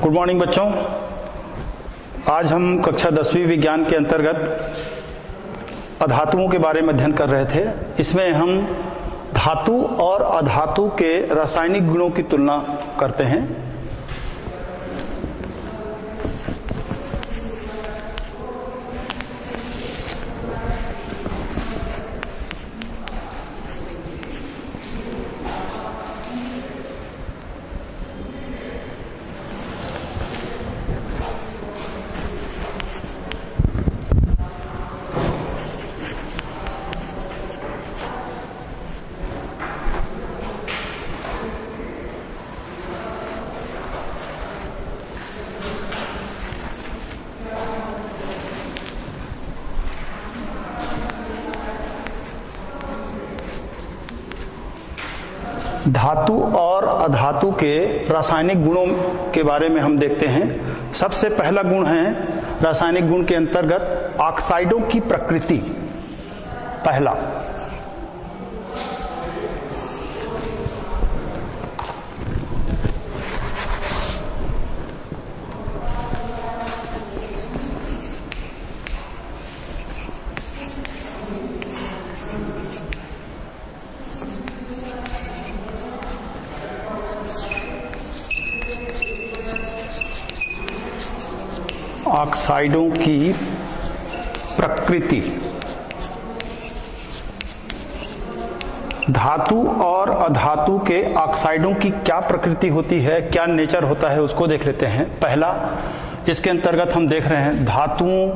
Good morning बच्चों। आज हम कक्षा 10वीं विज्ञान के अंतर्गत अधातुओं के बारे में अध्ययन कर रहे थे। इसमें हम धातु और अधातु के रासायनिक गुणों की तुलना करते हैं। धातु और अधातु के रासायनिक गुणों के बारे में हम देखते हैं। सबसे पहला गुण है रासायनिक गुण के अंतर्गत ऑक्साइडों की प्रकृति। पहला ऑक्साइडों की प्रकृति। धातु और अधातु के ऑक्साइडों की क्या प्रकृति होती है, क्या नेचर होता है, उसको देख लेते हैं। पहला, इसके अंतर्गत हम देख रहे हैं धातुओं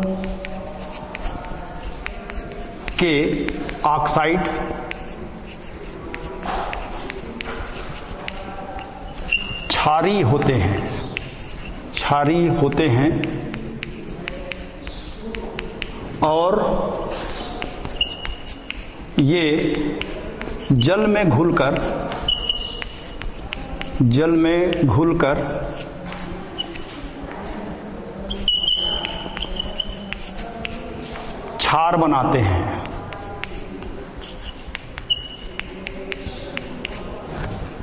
के ऑक्साइड क्षारीय होते हैं। क्षारीय होते हैं और ये जल में घुलकर क्षार बनाते हैं।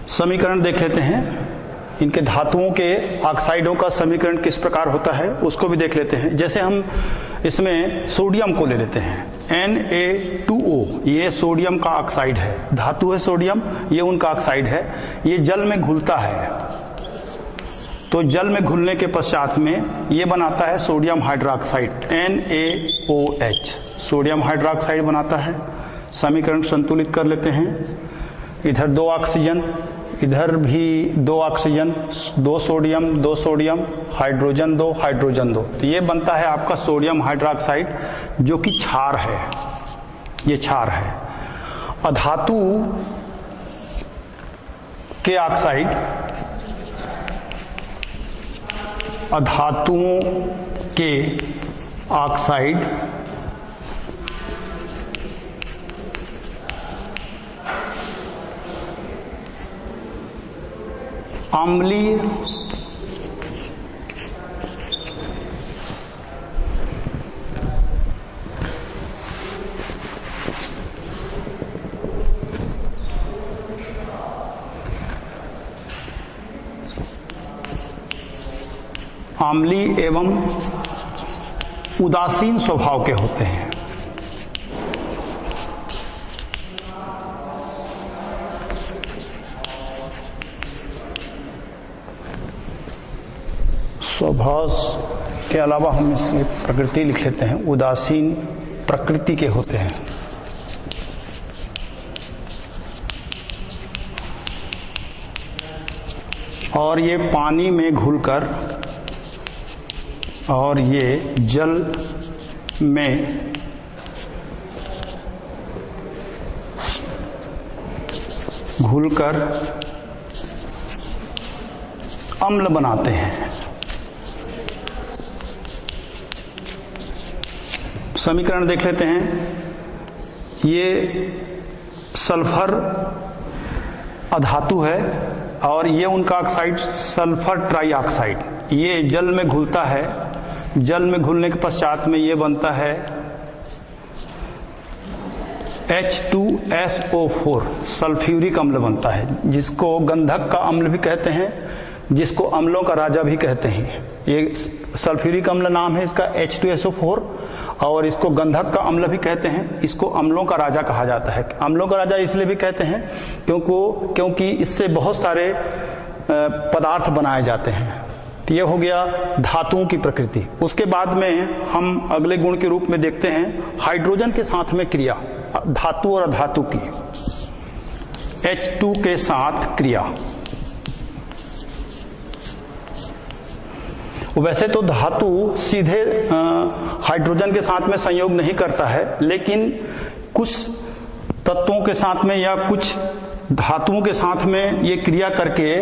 समीकरण देख लेते हैं। इनके धातुओं के ऑक्साइडों का समीकरण किस प्रकार होता है उसको भी देख लेते हैं। जैसे हम इसमें सोडियम को ले लेते हैं, Na2O, ये सोडियम का ऑक्साइड है। धातु है सोडियम, ये उनका ऑक्साइड है। ये जल में घुलता है, तो जल में घुलने के पश्चात में ये बनाता है sodium hydroxide, NaOH, sodium hydroxide बनाता है। समीकरण संतुलित कर लेते हैं। इधर 2 ऑक्सीजन, इधर भी 2 ऑक्सीजन, 2 सोडियम, हाइड्रोजन 2, हाइड्रोजन 2, तो ये बनता है आपका सोडियम हाइड्रोक्साइड, जो कि क्षार है। ये क्षार है। अधातु के ऑक्साइड, अधातुओं के ऑक्साइड अम्लीय एवं उदासीन स्वभाव के होते हैं। स्वभाव के अलावा हम इसकी प्रकृति लिख लेते हैं। उदासीन प्रकृति के होते हैं। और ये पानी में घुलकर और ये जल में घुलकर अम्ल बनाते हैं। समीकरण देख लेते हैं। ये सल्फर अधातु है और ये उनका ऑक्साइड सल्फर ट्राइऑक्साइड, ये जल में घुलता है। जल में घुलने के पश्चात में ये बनता है H2SO4 सल्फ्यूरिक अम्ल बनता है, जिसको गंधक का अम्ल भी कहते हैं, जिसको अम्लों का राजा भी कहते हैं। ये सल्फ्यूरिक अम्ल नाम है इसका H2SO4, और इसको गंधक का अम्ल भी कहते हैं। इसको अम्लों का राजा कहा जाता है। अम्लों का राजा इसलिए भी कहते हैं क्योंकि इससे बहुत सारे पदार्थ बनाए जाते हैं। तो ये हो गया धातुओं की प्रकृति। उसके बाद में हम अगले गुण के रूप में देखते हैं हाइड्रोजन के साथ में क्रिया, धातु और अधातु की। H2 के साथ क्रिया। वैसे तो धातु सीधे हाइड्रोजन के साथ में संयोग नहीं करता है, लेकिन कुछ तत्वों के साथ में या कुछ धातुओं के साथ में ये क्रिया करके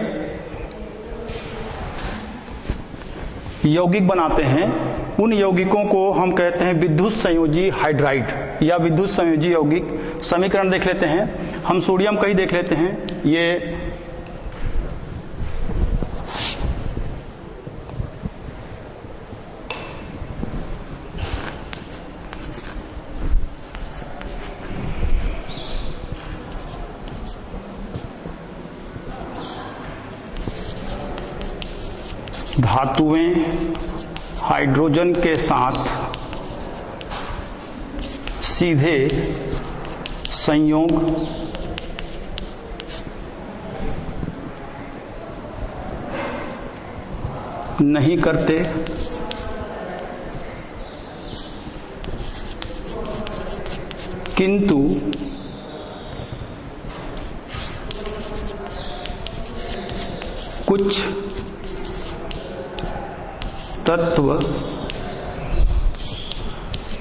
यौगिक बनाते हैं। उन यौगिकों को हम कहते हैं विद्युत संयोजी हाइड्राइड या विद्युत संयोजी यौगिक। समीकरण देख लेते हैं, हम सोडियम का ही देख लेते हैं। ये धातुएं हाइड्रोजन के साथ सीधे संयोग नहीं करते, किंतु कुछ तत्व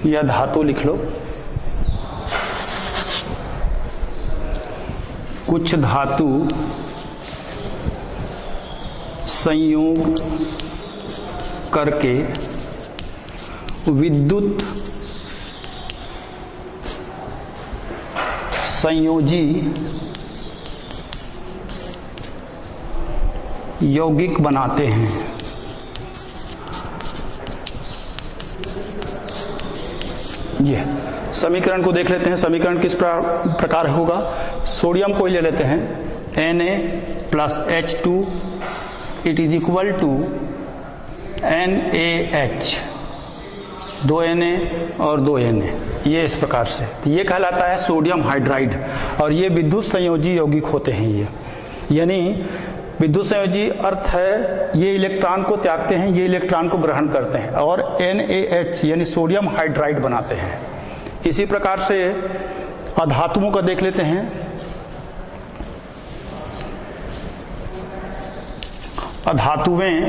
या धातु लिख लो, कुछ धातु संयोग करके विद्युत संयोजी यौगिक बनाते हैं। ये समीकरण को देख लेते हैं। समीकरण किस प्रकार होगा? सोडियम को ही ले लेते हैं, Na+H2 it is equal to NaH, 2 Na और 2 Na, ये इस प्रकार से। ये कहलाता है सोडियम हाइड्राइड, और ये विद्युत संयोजी यौगिक होते हैं। ये यानी विद्युत संयोजी अर्थ है ये इलेक्ट्रॉन को त्यागते हैं, ये इलेक्ट्रॉन को ग्रहण करते हैं, और NaH यानी सोडियम हाइड्राइड बनाते हैं। इसी प्रकार से अधातुओं का देख लेते हैं। अधातुएं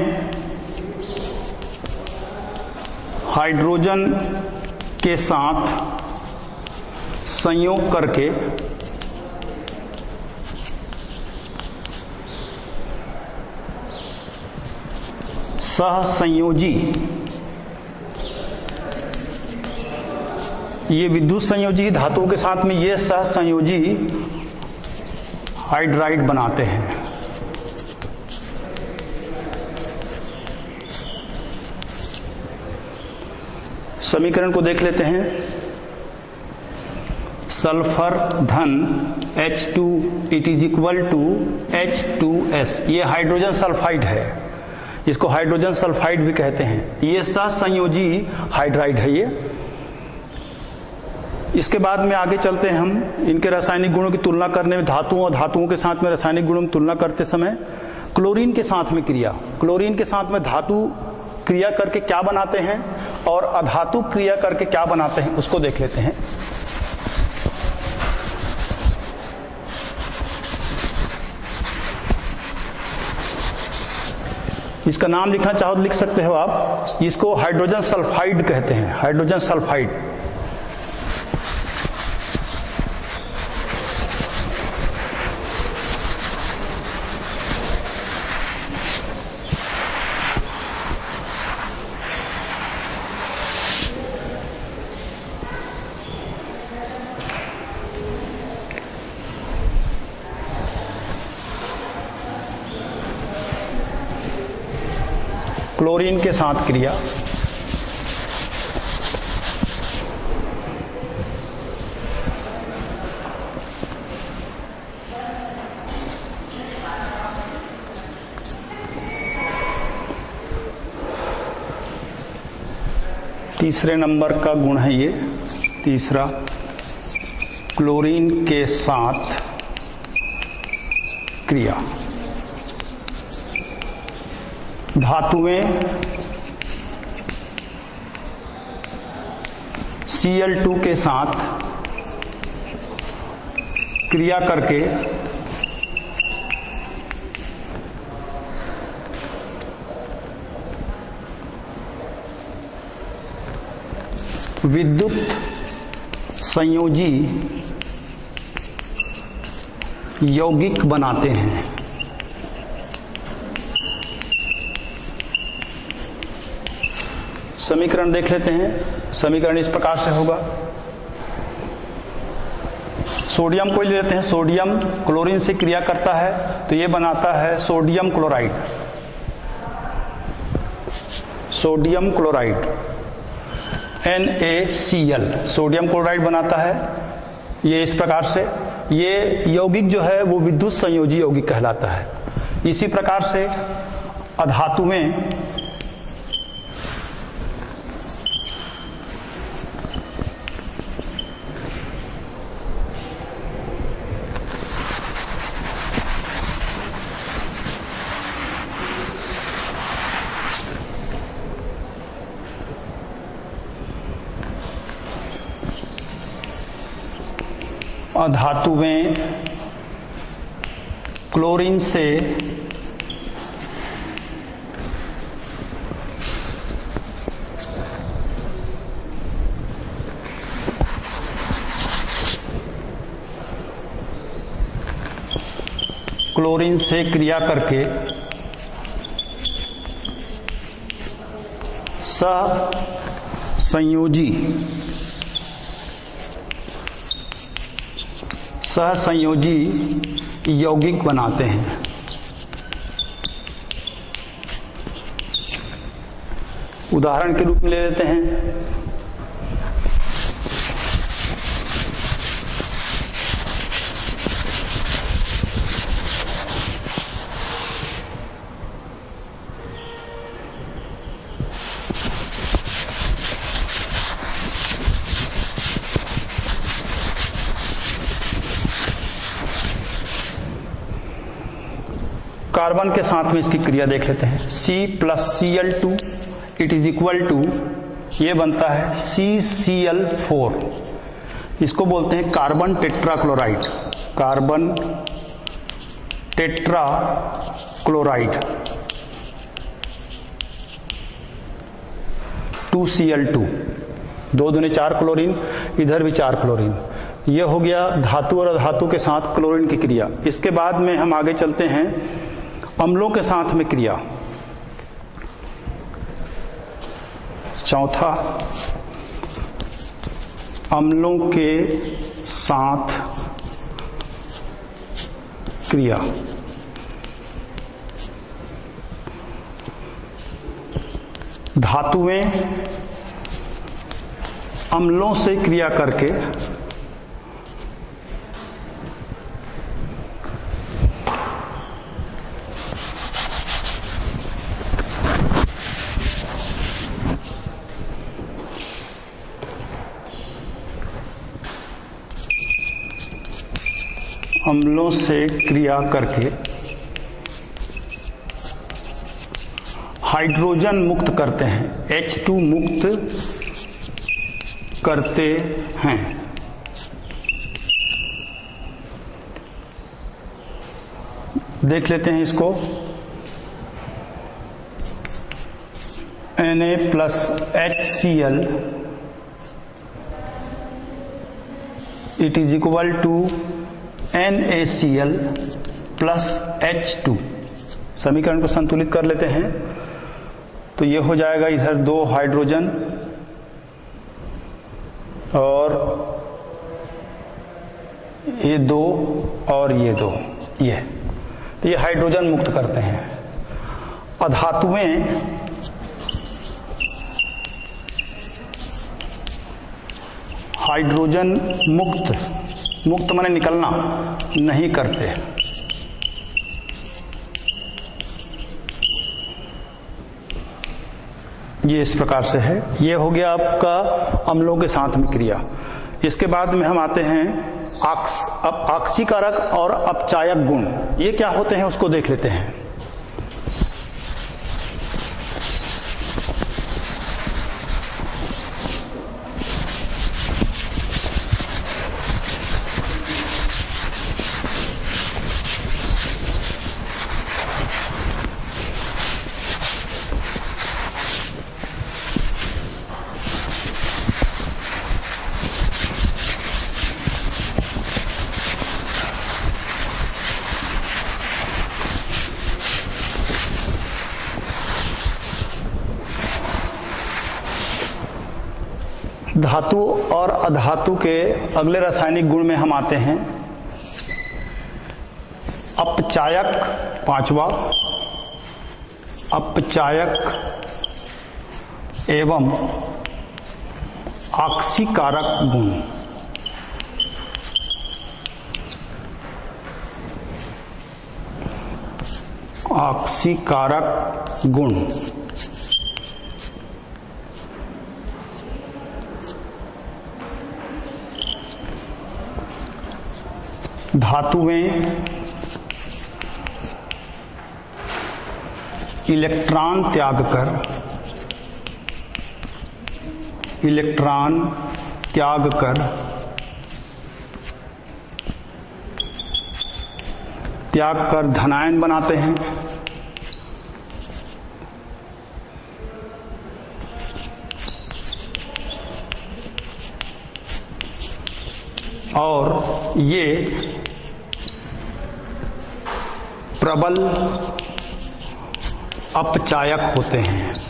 हाइड्रोजन के साथ संयोग करके सहसंयोजी, ये विद्युत संयोजी धातुओं के साथ में ये सहसंयोजी हाइड्राइड बनाते हैं। समीकरण को देख लेते हैं। सल्फर धन H2 it is equal to H2S, ये हाइड्रोजन सल्फाइड है, इसको हाइड्रोजन सल्फाइड भी कहते हैं। ये सहसंयोजी हाइड्राइड है ये। इसके बाद में आगे चलते हैं हम इनके रासायनिक गुणों की तुलना करने में, धातुओं और धातुओं के साथ में रासायनिक गुणों की तुलना करते समय क्लोरीन के साथ में क्रिया, क्लोरीन के साथ में धातु क्रिया करके क्या बनाते हैं और अधातु क्रिया करके क्या बनाते हैं उसको देख लेते हैं। इसका नाम लिखना चाहो तो लिख सकते हो आप। इसको हाइड्रोजन सल्फाइड कहते हैं, हाइड्रोजन सल्फाइड। क्लोरीन के साथ क्रिया, तीसरे नंबर का गुण है ये, तीसरा, क्लोरीन के साथ क्रिया। धातुएं Cl2 के साथ क्रिया करके विद्युत संयोजी यौगिक बनाते हैं। समीकरण देख लेते हैं। समीकरण इस प्रकार से होगा, सोडियम को ले लेते हैं। सोडियम क्लोरीन से क्रिया करता है तो ये बनाता है sodium chloride, sodium chloride NaCl, sodium chloride बनाता है ये इस प्रकार से। ये यौगिक जो है वो विद्युत संयोजी यौगिक कहलाता है। इसी प्रकार से अधातुएं क्लोरीन से क्रिया करके सहसंयोजी यौगिक बनाते हैं। उदाहरण के रूप में ले लेते हैं। कार्बन के साथ में इसकी क्रिया देख लेते हैं। C+Cl2 it is equal to, ये बनता है CCl4। इसको बोलते हैं carbon tetrachloride, carbon tetrachloride 2Cl2, 2 दूनी 4 क्लोरीन, इधर भी 4 क्लोरीन। यह हो गया धातु और अधातु के साथ क्लोरीन की क्रिया। इसके बाद में हम आगे चलते हैं अम्लों के साथ में क्रिया। चौथा, अम्लों के साथ क्रिया। धातुएं अम्लों से क्रिया करके हाइड्रोजन मुक्त करते हैं, H2 मुक्त करते हैं। देख लेते हैं इसको। Na+HCl it is equal to NaCl plus H2। समीकरण को संतुलित कर लेते हैं तो ये हो जाएगा, इधर 2 हाइड्रोजन और ये 2 और ये 2, ये हाइड्रोजन मुक्त करते हैं। अधातुएं हाइड्रोजन मुक्त माने निकलना नहीं करते। ये इस प्रकार से है। ये हो गया आपका अम्लों के साथ में क्रिया। इसके बाद में हम आते हैं आक्सीकारक और अपचायक गुण, ये क्या होते हैं उसको देख लेते हैं। धातु और अधातु के अगले रासायनिक गुण में हम आते हैं अपचायक, पांचवा, अपचायक एवं आक्सीकारक गुण। आक्सीकारक गुण धातुएं इलेक्ट्रॉन त्याग कर धनायन बनाते हैं और ये प्रबल अपचायक होते हैं।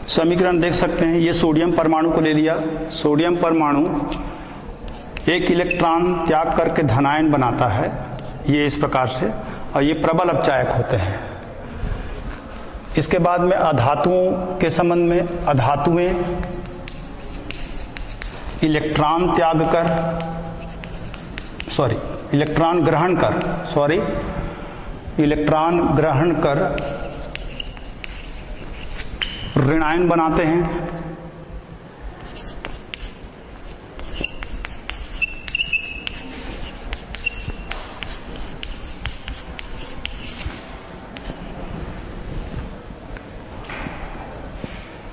समीकरण देख सकते हैं, ये सोडियम परमाणु को ले लिया। सोडियम परमाणु एक इलेक्ट्रॉन त्याग करके धनायन बनाता है, ये इस प्रकार से, और ये प्रबल अपचायक होते हैं। इसके बाद में अधातुओं के संबंध में, अधातुएं इलेक्ट्रॉन ग्रहण कर ऋणायन बनाते हैं।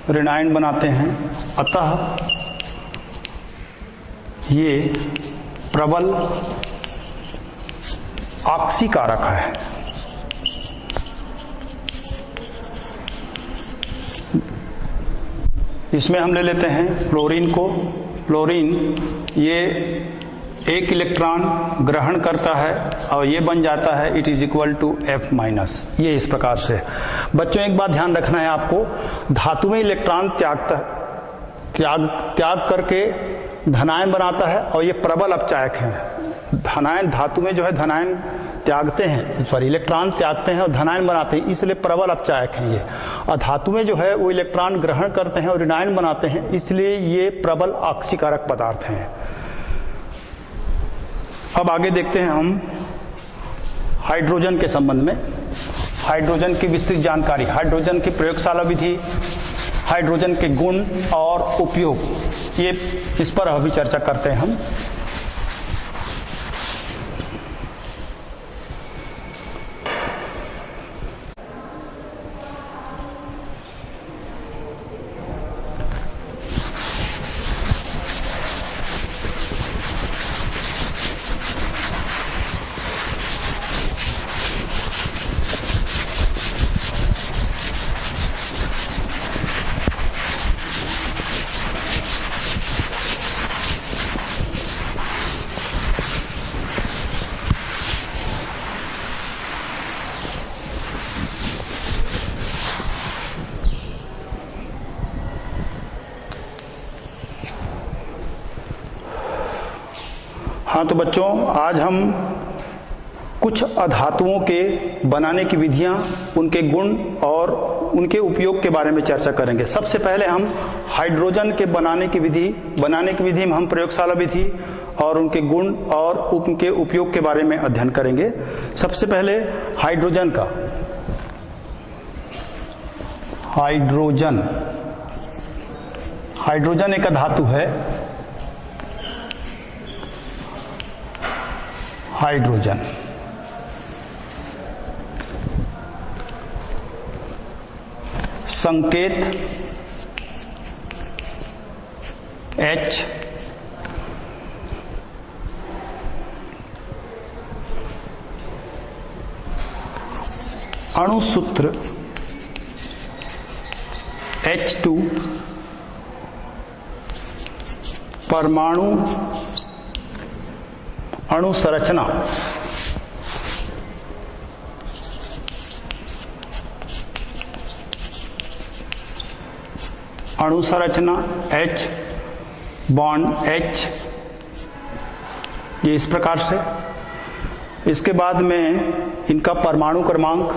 ऋणायन बनाते हैं, अतः ये प्रबल आक्सीकारक है। इसमें हम ले लेते हैं फ्लोरीन को। फ्लोरीन ये एक इलेक्ट्रॉन ग्रहण करता है और ये बन जाता है it is equal to F-। ये इस प्रकार से। बच्चों एक बात ध्यान रखना है आपको, धातु में इलेक्ट्रॉन त्याग करके धनायन बनाता है और ये प्रबल अपचायक है। धनायन धातु में जो है धनायन त्यागते हैं, इलेक्ट्रॉन त्यागते हैं और धनायन बनाते हैं, इसलिए प्रबल अपचायक हैं ये। और धातु में जो है वो इलेक्ट्रॉन ग्रहण करते हैं और ऋणायन बनाते हैं, इसलिए ये प्रबल आक्सीकारक पदार्थ हैं। अब आगे देखते हैं हम हाइड्रोजन के संबंध में। हाइड्रोजन की विस्तृत जानकारी, हाइड्रोजन की प्रयोगशाला विधि, हाइड्रोजन के गुण और उपयोग, ये इस पर अभी चर्चा करते हैं हम। हाँ तो बच्चों आज हम कुछ अधातुओं के बनाने की विधियां, उनके गुण और उनके उपयोग के बारे में चर्चा करेंगे। सबसे पहले हम हाइड्रोजन के बनाने की विधि में हम प्रयोगशाला विधि और उनके गुण और उनके उपयोग के बारे में अध्ययन करेंगे। सबसे पहले हाइड्रोजन का। हाइड्रोजन एक धातु है। हाइड्रोजन संकेत H, अणुसूत्र H2, परमाणु अणुसंरचना H, बॉन्ड H, ये इस प्रकार से। इसके बाद में इनका परमाणु क्रमांक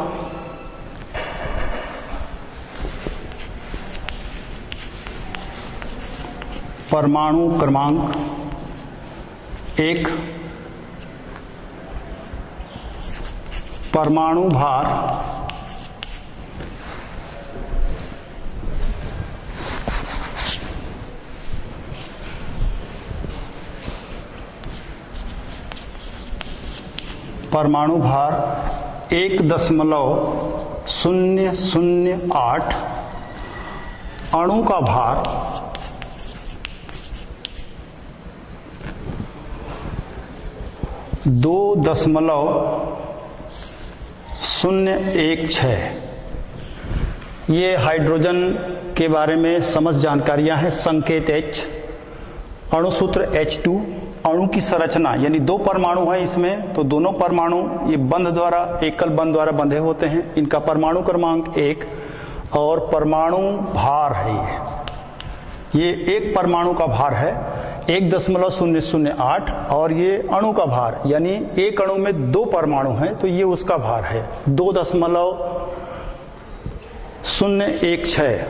एक, परमाणु भार परमाणु भार 1.008, अणु का भार 2.016। ये हाइड्रोजन के बारे में समझ जानकारियां हैं। संकेत H, अणुसूत्र H2, अणु की संरचना यानी दो परमाणु हैं इसमें, तो दोनों परमाणु ये बंध द्वारा, एकल बंध द्वारा बंधे होते हैं। इनका परमाणु क्रमांक 1 और परमाणु भार है ये एक परमाणु का भार है 1.008 और ये अणु का भार यानी एक अणु में दो परमाणु हैं तो ये उसका भार है 2.016।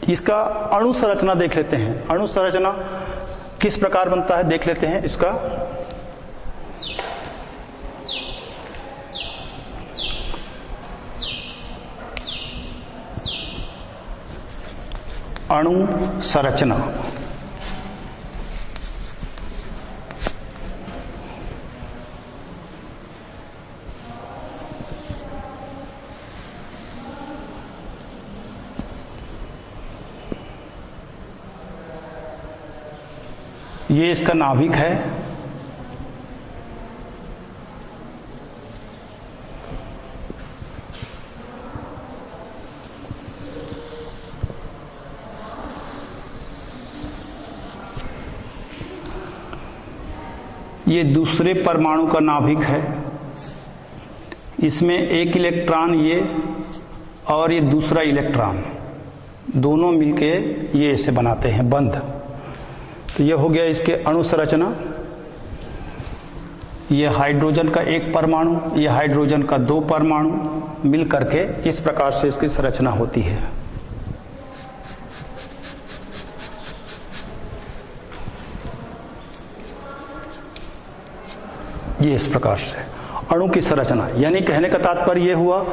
इसका अणु संरचना देख लेते हैं। अणु संरचना किस प्रकार बनता है देख लेते हैं इसका। अणु संरचना ये इसका नाभिक है। ये दूसरे परमाणु का नाभिक है। इसमें एक इलेक्ट्रॉन ये और ये दूसरा इलेक्ट्रॉन दोनों मिलके ये इसे बनाते हैं बंध। तो ये हो गया इसके अणु संरचना। ये हाइड्रोजन का एक परमाणु, ये हाइड्रोजन का दो परमाणु मिल करके इस प्रकार से इसकी संरचना होती है। ये इस प्रकार से अणु की संरचना, यानी कहने का तात्पर्य यह हुआ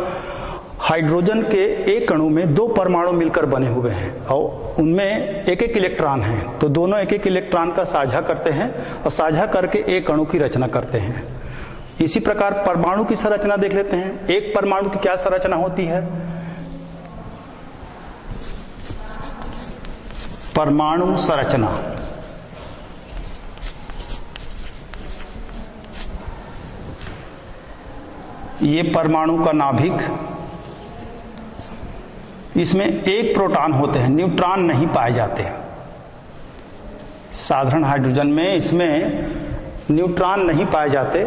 हाइड्रोजन के एक अणु में दो परमाणु मिलकर बने हुए हैं और उनमें एक एक इलेक्ट्रॉन हैं, तो दोनों एक एक इलेक्ट्रॉन का साझा करते हैं और साझा करके एक अणु की रचना करते हैं। इसी प्रकार परमाणु की संरचना देख लेते हैं। एक परमाणु की क्या संरचना होती है? परमाणु संरचना ये परमाणु का नाभिक, इसमें एक प्रोटॉन होते हैं, न्यूट्रॉन नहीं पाए जाते। साधारण हाइड्रोजन में इसमें न्यूट्रॉन नहीं पाए जाते,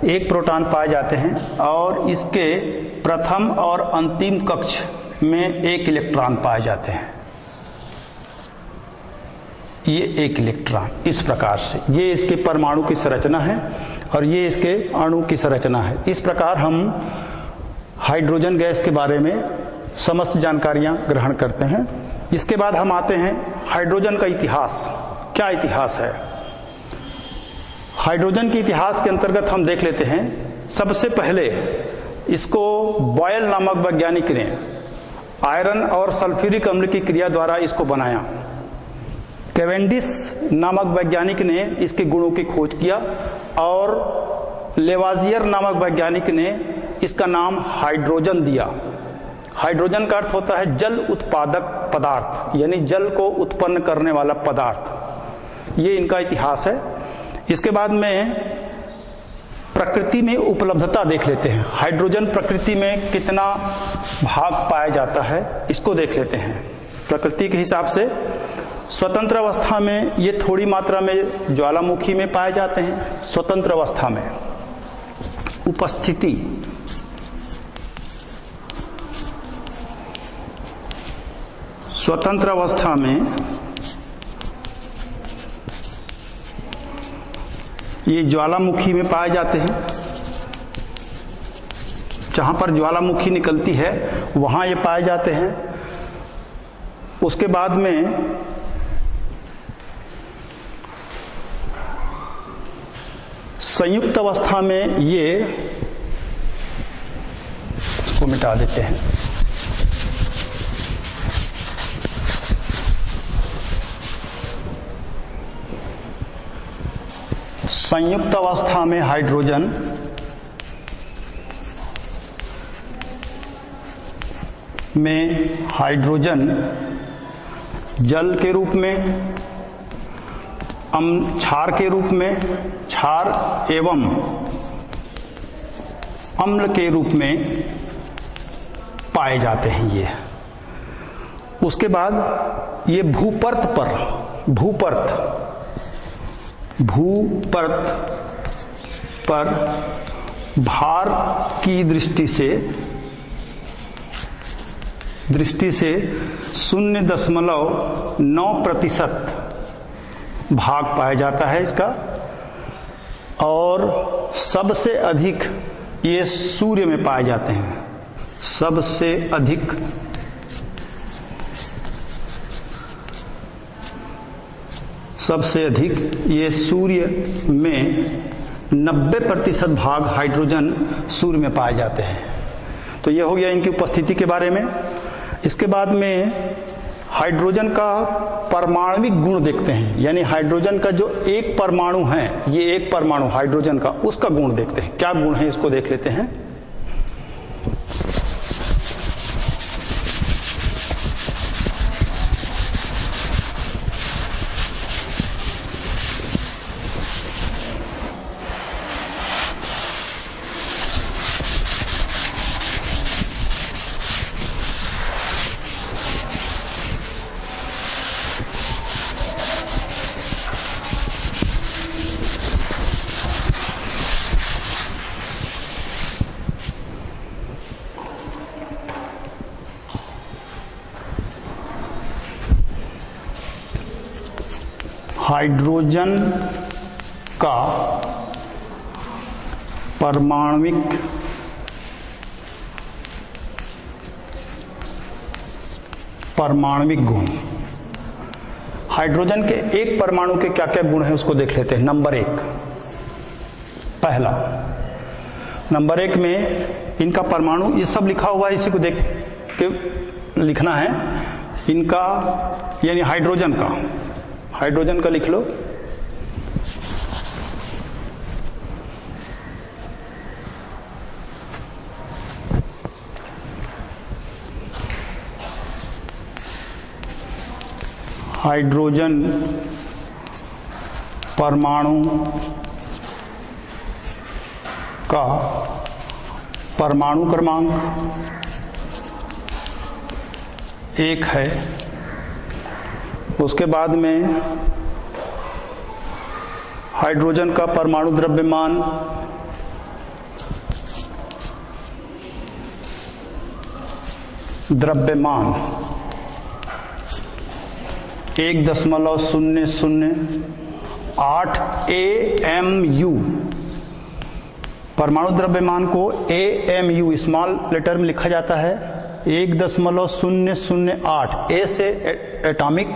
एक प्रोटॉन पाए जाते हैं और इसके प्रथम और अंतिम कक्ष में एक इलेक्ट्रॉन पाए जाते हैं। ये एक इलेक्ट्रॉन इस प्रकार से, ये इसके परमाणु की संरचना है। और ये इसके अणु की संरचना है। इस प्रकार हम हाइड्रोजन गैस के बारे में समस्त जानकारियां ग्रहण करते हैं। इसके बाद हम आते हैं हाइड्रोजन का इतिहास। क्या इतिहास है? हाइड्रोजन के इतिहास के अंतर्गत हम देख लेते हैं, सबसे पहले इसको बॉयल नामक वैज्ञानिक ने आयरन और सल्फ्यूरिक अम्ल की क्रिया द्वारा इसको बनाया। कैवेंडिश नामक वैज्ञानिक ने इसके गुणों की खोज किया और लेवाजियर नामक वैज्ञानिक ने इसका नाम हाइड्रोजन दिया। हाइड्रोजन का अर्थ होता है जल उत्पादक पदार्थ, यानी जल को उत्पन्न करने वाला पदार्थ। ये इनका इतिहास है। इसके बाद में प्रकृति में उपलब्धता देख लेते हैं। हाइड्रोजन प्रकृति में कितना भाग पाया जाता है इसको देख लेते हैं। प्रकृति के हिसाब से स्वतंत्र अवस्था में ये थोड़ी मात्रा में ज्वालामुखी में पाए जाते हैं। स्वतंत्र अवस्था में उपस्थिति स्वतंत्र अवस्था में ये ज्वालामुखी में पाए जाते हैं। जहां पर ज्वालामुखी निकलती है वहां ये पाए जाते हैं। उसके बाद में संयुक्त अवस्था में ये, इसको मिटा देते हैं, संयुक्त अवस्था में हाइड्रोजन जल के रूप में, क्षार के रूप में, क्षार एवं अम्ल के रूप में पाए जाते हैं ये। उसके बाद ये भूपर्त पर भार की दृष्टि से 0.9% भाग पाया जाता है इसका। और सबसे अधिक ये सूर्य में पाए जाते हैं। सबसे अधिक ये सूर्य में 90% भाग हाइड्रोजन सूर्य में पाए जाते हैं। तो ये हो गया इनकी उपस्थिति के बारे में। इसके बाद में हाइड्रोजन का परमाणविक गुण देखते हैं, यानी हाइड्रोजन का जो एक परमाणु है, ये एक परमाणु हाइड्रोजन का, उसका गुण देखते हैं। क्या गुण है इसको देख लेते हैं। हाइड्रोजन का परमाणविक गुण। हाइड्रोजन के एक परमाणु के क्या क्या गुण हैं उसको देख लेते हैं। नंबर 1, पहला नंबर 1 में इनका परमाणु, ये सब लिखा हुआ है, इसी को देख के लिखना है। इनका यानी हाइड्रोजन का लिख लो। हाइड्रोजन परमाणु का परमाणु क्रमांक 1 है। उसके बाद में हाइड्रोजन का परमाणु द्रव्यमान 1.008 AMU परमाणु द्रव्यमान को AMU स्मॉल लेटर में लिखा जाता है 1.008। ए से एटॉमिक,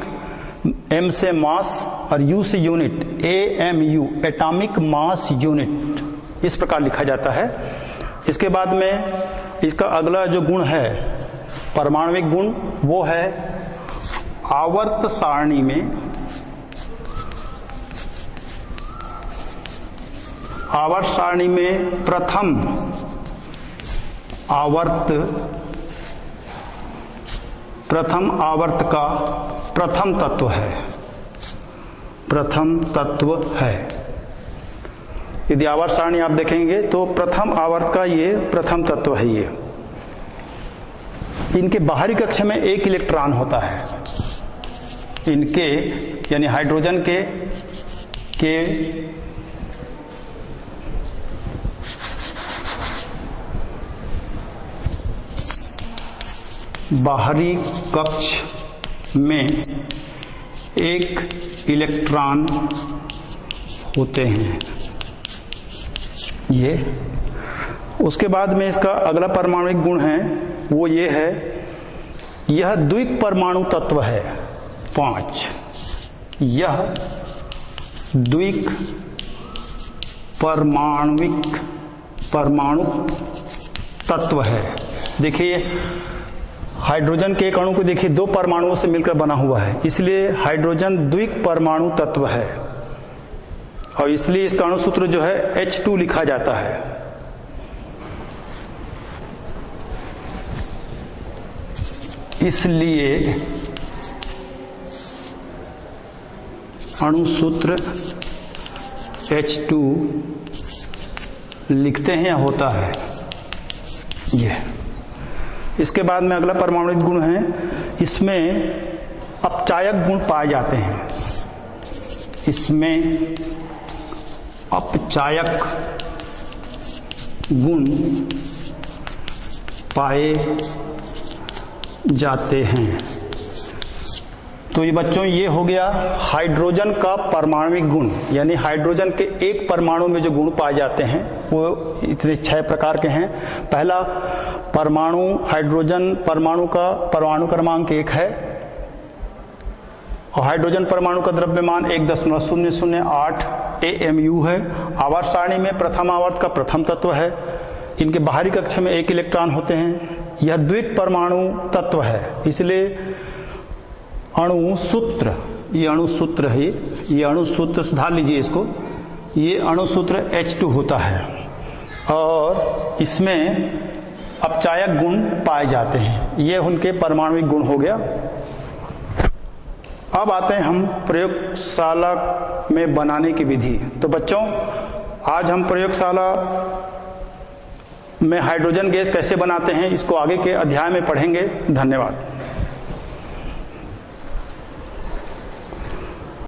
M से मास और U से unit, AMU atomic mass unit, इस प्रकार लिखा जाता है। इसके बाद में इसका अगला जो गुण है परमाणविक गुण, वो है आवर्त सारणी में, आवर्त सारणी में प्रथम आवर्त का प्रथम तत्व है, प्रथम तत्व है। यदि आवर्त सारणी आप देखेंगे तो प्रथम आवर्त का ये प्रथम तत्व है। ये इनके बाहरी कक्ष में एक इलेक्ट्रॉन होता है, इनके यानी हाइड्रोजन के बाहरी कक्ष में एक इलेक्ट्रॉन होते हैं ये। उसके बाद में इसका अगला परमाणुिक गुण है वो ये है, यह द्विक परमाणु तत्व है 5। यह द्विक परमाणु तत्व है। देखिए हाइड्रोजन के एक अणु को देखिए 2 परमाणुओं से मिलकर बना हुआ है, इसलिए हाइड्रोजन द्विक परमाणु तत्व है और इसलिए इसका अणु सूत्र जो है H2 लिखा जाता है। इसलिए अणु सूत्र H2 लिखते हैं या होता है ये। इसके बाद में अगला परमाणुिक गुण है, इसमें अपचायक गुण पाए जाते हैं, इसमें अपचायक गुण पाए जाते हैं। तो ये बच्चों ये हो गया हाइड्रोजन का परमाणुिक गुण, यानी हाइड्रोजन के एक परमाणु में जो गुण पाए जाते हैं वो इतने 6 प्रकार के हैं। पहला परमाणु, हाइड्रोजन परमाणु का परमाणु क्रमांक 1 है और हाइड्रोजन परमाणु का द्रव्यमान 1.008 AMU है। आवर्त सारणी में प्रथम आवर्त का प्रथम तत्व है, इनके बाहरी कक्ष में एक इलेक्ट्रॉन होते हैं। यह द्विक परमाणु तत्व है, इसलिए अणु सूत्र, ये अणु सूत्र है, ये अणु सूत्र सुधार लीजिए इसको, ये अणु सूत्र H2 होता है और इसमें अपचायक गुण पाए जाते हैं। ये उनके परमाणुिक गुण हो गया। अब आते हैं हम प्रयोगशाला में बनाने की विधि। तो बच्चों आज हम प्रयोगशाला में हाइड्रोजन गैस कैसे बनाते हैं इसको आगे के अध्याय में पढ़ेंगे। धन्यवाद।